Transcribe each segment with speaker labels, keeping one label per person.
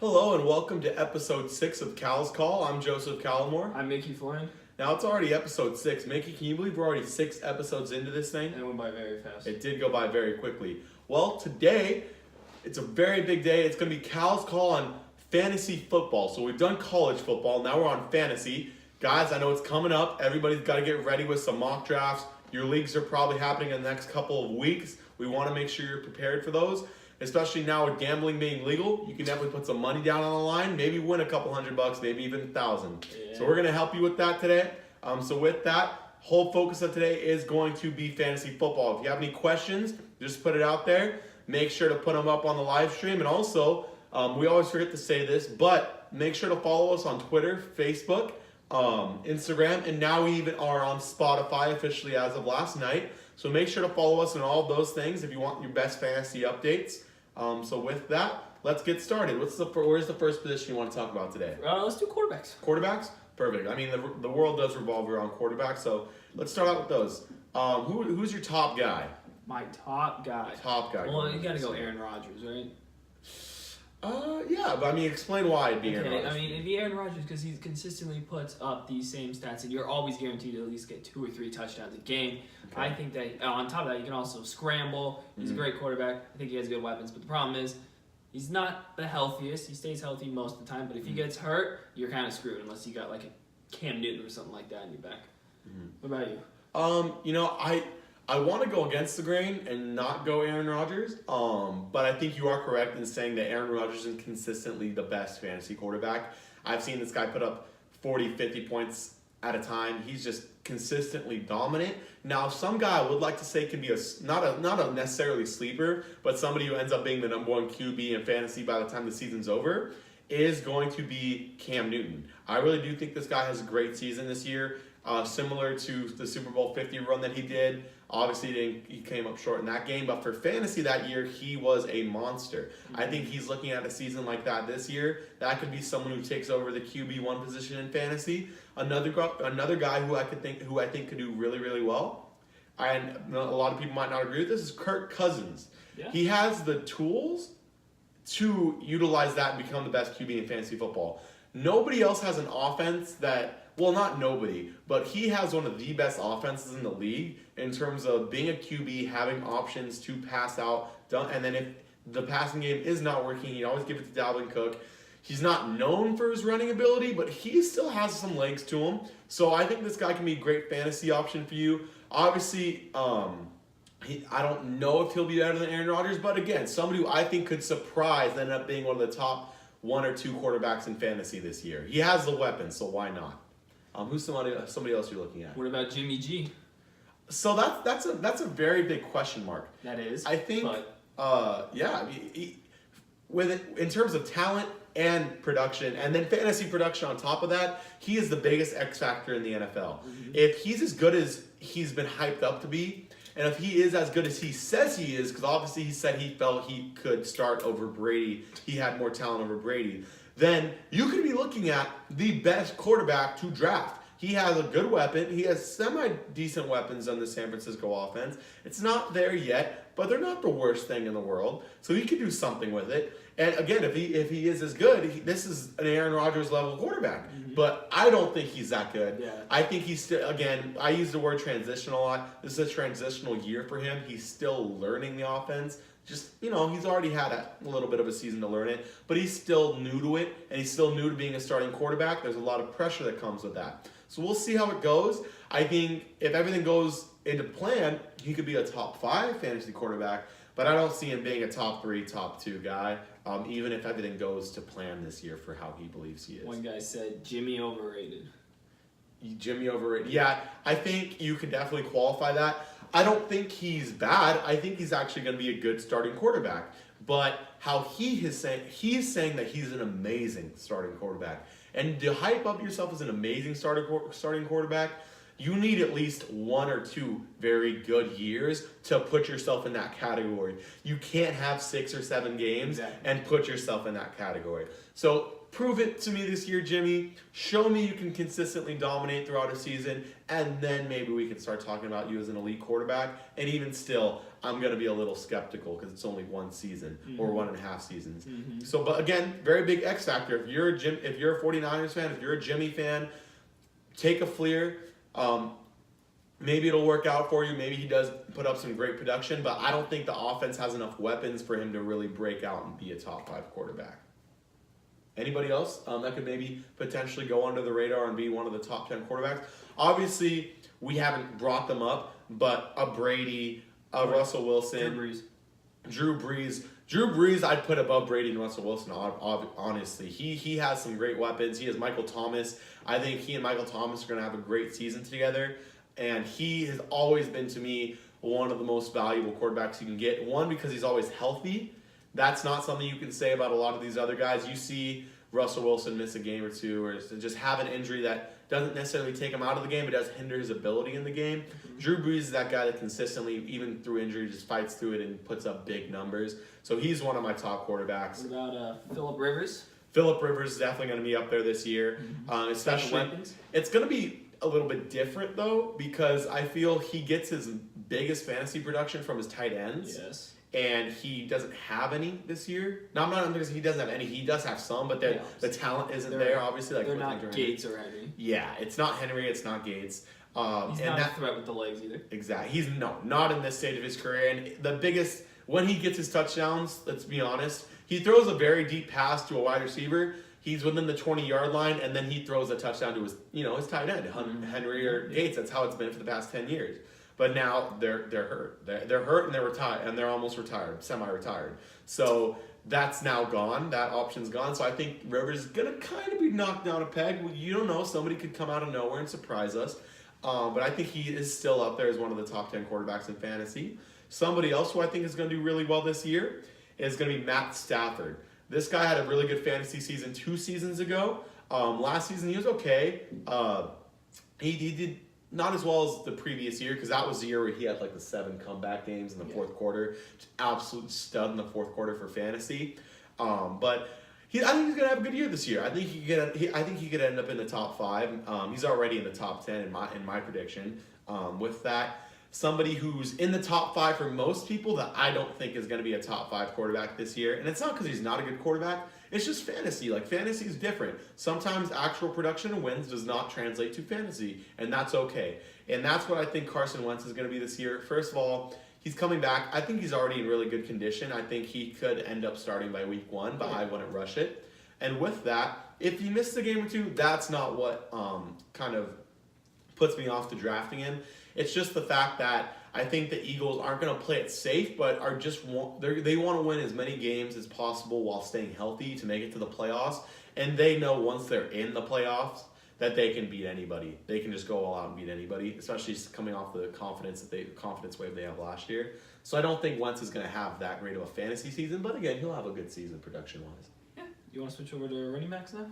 Speaker 1: Hello and welcome to episode 6 of Cal's Call. I'm Joseph Callamore.
Speaker 2: I'm Mickey Flynn.
Speaker 1: Now it's already episode 6. Mickey, can you believe we're already 6 episodes into this thing?
Speaker 2: It went by very fast.
Speaker 1: It did go by very quickly. Well, today, it's a very big day. It's going to be Cal's Call on fantasy football. So we've done college football. Now we're on fantasy. Guys, I know it's coming up. Everybody's got to get ready with some mock drafts. Your leagues are probably happening in the next couple of weeks. We want to make sure you're prepared for those. Especially now with gambling being legal, you can definitely put some money down on the line, maybe win a couple $100, maybe even $1,000.
Speaker 2: Yeah.
Speaker 1: So we're going to help you with that today. So with that, whole focus of today is going to be fantasy football. If you have any questions, just put it out there. Make sure to put them up on the live stream. And also, we always forget to say this, but make sure to follow us on Twitter, Facebook, Instagram, and now we even are on Spotify officially as of last night. So make sure to follow us on all of those things if you want your best fantasy updates. So with that, let's get started. Where's the first position you want to talk about today?
Speaker 2: Let's do quarterbacks.
Speaker 1: Quarterbacks? Perfect. I mean, the world does revolve around quarterbacks, so let's start out with those. Who's your top guy?
Speaker 2: My top guy.
Speaker 1: Top guy.
Speaker 2: Well, you got to go Aaron Rodgers, right?
Speaker 1: Yeah, but I mean, explain why it'd be Aaron
Speaker 2: Okay,
Speaker 1: Rodgers.
Speaker 2: I mean, it'd be Aaron Rodgers because he consistently puts up these same stats, and you're always guaranteed to at least get 2 or 3 touchdowns a game.
Speaker 1: Okay.
Speaker 2: I think that on top of that, you can also scramble. He's a great quarterback. I think he has good weapons, but the problem is he's not the healthiest. He stays healthy most of the time, but if he gets hurt, you're kind of screwed unless you got like a Cam Newton or something like that in your back. What about you?
Speaker 1: I want to go against the grain and not go Aaron Rodgers, but I think you are correct in saying that Aaron Rodgers is consistently the best fantasy quarterback. I've seen this guy put up 40, 50 points at a time. He's just consistently dominant. Now, some guy I would like to say can be not a necessarily sleeper, but somebody who ends up being the number 1 QB in fantasy by the time the season's over is going to be Cam Newton. I really do think this guy has a great season this year, similar to the Super Bowl 50 run that he did. Obviously, he came up short in that game, but for fantasy that year, he was a monster. I think he's looking at a season like that this year. That could be someone who takes over the QB1 position in fantasy. Another guy who I think could do really, really well, and a lot of people might not agree with this, is Kirk Cousins.
Speaker 2: Yeah.
Speaker 1: He has the tools to utilize that and become the best QB in fantasy football. Nobody else has an offense that, well, not nobody, but he has one of the best offenses in the league in terms of being a QB, having options to pass out, and then if the passing game is not working, you always give it to Dalvin Cook. He's not known for his running ability, but he still has some legs to him. So I think this guy can be a great fantasy option for you. Obviously, I don't know if he'll be better than Aaron Rodgers, but again, somebody who I think could surprise and end up being one of the top 1 or 2 quarterbacks in fantasy this year. He has the weapons, so why not? Who's somebody else you're looking at?
Speaker 2: What about Jimmy G?
Speaker 1: So that's a very big question mark.
Speaker 2: That is.
Speaker 1: I think,
Speaker 2: but
Speaker 1: in terms of talent and production, and then fantasy production on top of that, he is the biggest X factor in the NFL.
Speaker 2: Mm-hmm.
Speaker 1: If he's as good as he's been hyped up to be, and if he is as good as he says he is, because obviously he said he felt he could start over Brady, he had more talent over Brady, then you could be looking at the best quarterback to draft. He has a good weapon. He has semi-decent weapons on the San Francisco offense. It's not there yet, but they're not the worst thing in the world. So he could do something with it. And again, if he is as good, this is an Aaron Rodgers level quarterback. Mm-hmm. But I don't think he's that good.
Speaker 2: Yeah.
Speaker 1: I think he's still, again, I use the word transition a lot. This is a transitional year for him. He's still learning the offense. Just, he's already had a little bit of a season to learn it, but he's still new to it, and he's still new to being a starting quarterback. There's a lot of pressure that comes with that. So we'll see how it goes. I think if everything goes into plan, he could be a top 5 fantasy quarterback, but I don't see him being a top 3, top 2 guy, even if everything goes to plan this year for how he believes he is.
Speaker 2: One guy said Jimmy overrated.
Speaker 1: Jimmy overrated. Yeah, I think you can definitely qualify that. I don't think he's bad. I think he's actually going to be a good starting quarterback. But how he's saying that he's an amazing starting quarterback. And to hype up yourself as an amazing starting quarterback, you need at least 1 or 2 very good years to put yourself in that category. You can't have 6 or 7 games and put yourself in that category. So prove it to me this year, Jimmy. Show me you can consistently dominate throughout a season, and then maybe we can start talking about you as an elite quarterback. And even still, I'm going to be a little skeptical because it's only 1 season or 1.5 seasons. So, but again, very big X factor. If you're a 49ers fan, if you're a Jimmy fan, take a Fleer. Maybe it'll work out for you. Maybe he does put up some great production, but I don't think the offense has enough weapons for him to really break out and be a top 5 quarterback. Anybody else that could maybe potentially go under the radar and be one of the top 10 quarterbacks? Obviously, we haven't brought them up, but a Brady, a Russell Wilson, Drew Brees, I'd put above Brady and Russell Wilson, honestly. He has some great weapons. He has Michael Thomas. I think he and Michael Thomas are going to have a great season together. And he has always been, to me, one of the most valuable quarterbacks you can get. One, because he's always healthy. That's not something you can say about a lot of these other guys. You see Russell Wilson miss a game or two, or just have an injury that doesn't necessarily take him out of the game, but does hinder his ability in the game. Drew Brees is that guy that consistently, even through injury, just fights through it and puts up big numbers. So he's one of my top quarterbacks.
Speaker 2: What about Phillip Rivers?
Speaker 1: Phillip Rivers is definitely going to be up there this year. Especially, it's going to be a little bit different, though, because I feel he gets his biggest fantasy production from his tight ends.
Speaker 2: Yes.
Speaker 1: And he doesn't have any this year. No, I'm not understanding he doesn't have any. He does have some, but the talent isn't there, obviously. Like
Speaker 2: they're not Gates or Henry.
Speaker 1: Yeah, it's not Henry. It's not Gates.
Speaker 2: He's not a threat with the legs either.
Speaker 1: Exactly. He's not in this stage of his career. And the biggest, when he gets his touchdowns, let's be honest, he throws a very deep pass to a wide receiver. He's within the 20-yard line, and then he throws a touchdown to his tight end, Henry or Gates. That's how it's been for the past 10 years. But now they're hurt. They're hurt and they're retired, and they're almost retired, semi-retired. So that's now gone. That option's gone. So I think Rivers is gonna kind of be knocked down a peg. You don't know. Somebody could come out of nowhere and surprise us. But I think he is still up there as one of the top 10 quarterbacks in fantasy. Somebody else who I think is going to do really well this year is going to be Matt Stafford. This guy had a really good fantasy season 2 seasons ago. Last season he was okay. He did not as well as the previous year, because that was the year where he had like the 7 comeback games in the fourth quarter. Absolute stud in the fourth quarter for fantasy. But I think he's gonna have a good year this year. I think he could end up in the top 5. He's already in the top 10 in my prediction. With that, somebody who's in the top 5 for most people that I don't think is gonna be a top 5 quarterback this year, and it's not because he's not a good quarterback. It's just fantasy. Like, fantasy is different. Sometimes actual production and wins does not translate to fantasy, and that's okay. And that's what I think Carson Wentz is going to be this year. First of all, he's coming back. I think he's already in really good condition. I think he could end up starting by week 1, but I wouldn't rush it. And with that, if he misses a game or 2, that's not what kind of puts me off to drafting him. It's just the fact that I think the Eagles aren't going to play it safe, but they want to win as many games as possible while staying healthy to make it to the playoffs. And they know once they're in the playoffs that they can beat anybody. They can just go all out and beat anybody, especially coming off the confidence wave they have last year. So I don't think Wentz is going to have that great of a fantasy season, but again, he'll have a good season production-wise.
Speaker 2: Yeah. You want to switch over to running backs now?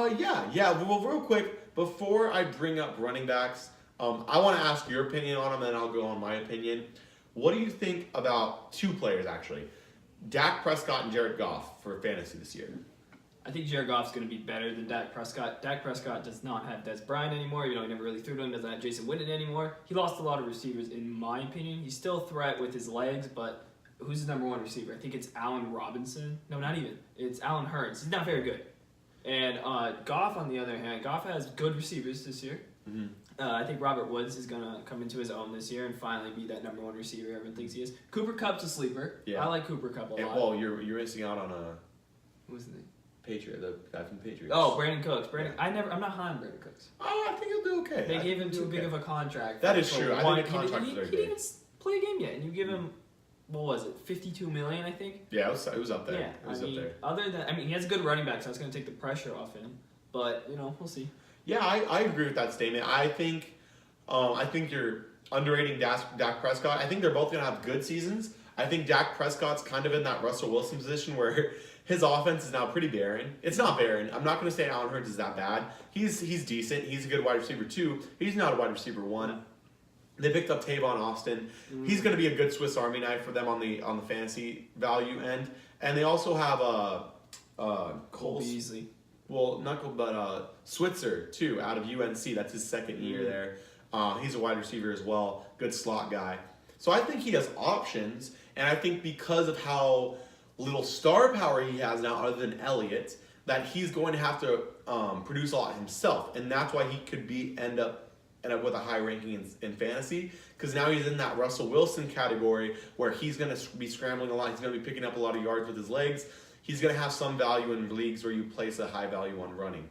Speaker 1: Yeah. Well, real quick, before I bring up running backs, I want to ask your opinion on them, and then I'll go on my opinion. What do you think about 2 players, actually? Dak Prescott and Jared Goff for fantasy this year.
Speaker 2: I think Jared Goff's going to be better than Dak Prescott. Dak Prescott does not have Des Bryant anymore. He never really threw to him. Doesn't have Jason Witten anymore. He lost a lot of receivers, in my opinion. He's still a threat with his legs, but who's his number 1 receiver? I think it's Allen Robinson. No, not even. It's Allen Hurts. He's not very good. And Goff, on the other hand, Goff has good receivers this year.
Speaker 1: Mm-hmm.
Speaker 2: I think Robert Woods is going to come into his own this year and finally be that number 1 receiver everyone thinks he is. Cooper Kupp's a sleeper. Yeah. I like Cooper Kupp a lot.
Speaker 1: Well, you're missing out on
Speaker 2: who's the name?
Speaker 1: Patriot, the guy from the Patriots.
Speaker 2: Oh, Brandon Cooks. I'm not high on Brandon Cooks.
Speaker 1: Oh, I think he'll do okay.
Speaker 2: They gave him too big of a contract.
Speaker 1: That is true. I think the contract is very
Speaker 2: big. He didn't even play a game yet, and you give him, what was it, $52 million, I think?
Speaker 1: Yeah, it was up there.
Speaker 2: Yeah,
Speaker 1: it was up there.
Speaker 2: Other than, he has a good running back, so that's going to take the pressure off him. But, we'll see.
Speaker 1: Yeah, I agree with that statement. I think you're underrating Dak Prescott. I think they're both going to have good seasons. I think Dak Prescott's kind of in that Russell Wilson position where his offense is now pretty barren. It's not barren. I'm not going to say Allen Hurns is that bad. He's decent. He's a good wide receiver too. He's not a wide receiver one. They picked up Tavon Austin. He's going to be a good Swiss Army knife for them on the fantasy value end. And they also have
Speaker 2: Cole Beasley.
Speaker 1: Well, not Cole, but Switzer too, out of UNC. That's his second year there. He's a wide receiver as well. Good slot guy. So I think he has options, and I think because of how little star power he has now, other than Elliott, that he's going to have to produce a lot himself, and that's why he could end up with a high ranking in fantasy, because now he's in that Russell Wilson category where he's going to be scrambling a lot. He's going to be picking up a lot of yards with his legs. He's going to have some value in leagues where you place a high value on running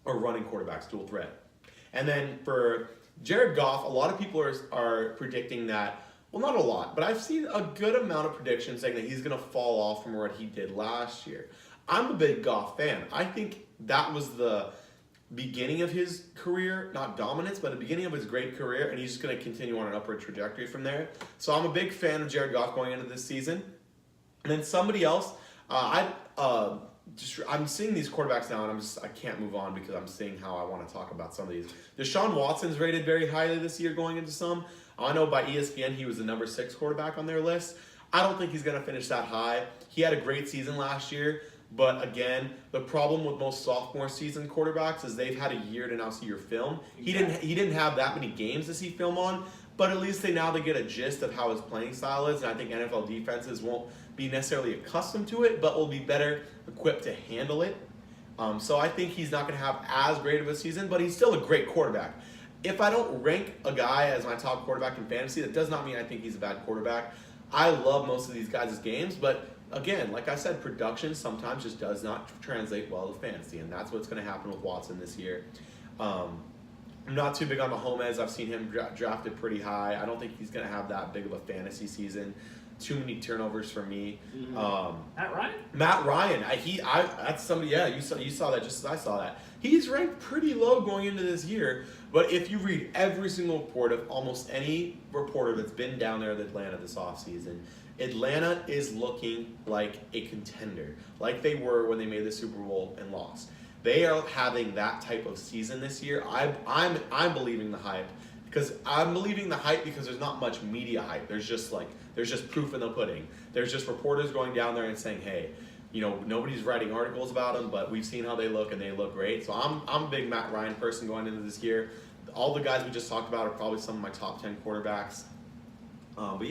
Speaker 1: quarterbacks, dual threat. And then for Jared Goff, a lot of people are predicting that, well, not a lot, but I've seen a good amount of predictions saying that he's going to fall off from what he did last year. I'm a big Goff fan. I think that was the beginning of his career, not dominance, but the beginning of his great career, and he's just going to continue on an upward trajectory from there. So I'm a big fan of Jared Goff going into this season. And then somebody else, I'm seeing these quarterbacks now, and I can't move on because I'm seeing how I want to talk about some of these. Deshaun Watson's rated very highly this year going into some. I know by ESPN he was the number 6 quarterback on their list. I don't think he's going to finish that high. He had a great season last year, but again, the problem with most sophomore season quarterbacks is they've had a year to now see your film. He didn't have that many games to see film on, but at least they get a gist of how his playing style is, and I think NFL defenses won't be necessarily accustomed to it, but will be better equipped to handle it. So I think he's not going to have as great of a season, but he's still a great quarterback. If I don't rank a guy as my top quarterback in fantasy, that does not mean I think he's a bad quarterback. I love most of these guys' games, but again, like I said, production sometimes just does not translate well to fantasy, and that's what's going to happen with Watson this year. I'm not too big on Mahomes. I've seen him drafted pretty high. I don't think he's going to have that big of a fantasy season. Too many turnovers for me. Matt Ryan. That's somebody. Yeah, you saw that just as I saw that. He's ranked pretty low going into this year. But if you read every single report of almost any reporter that's been down there at Atlanta this offseason, Atlanta is looking like a contender, like they were when they made the Super Bowl and lost. They are having that type of season this year. I'm believing the hype because there's not much media hype. There's just proof in the pudding. There's just reporters going down there and saying, hey, nobody's writing articles about them, but we've seen how they look and they look great. So I'm a big Matt Ryan person going into this year. All the guys we just talked about are probably some of my top 10 quarterbacks. But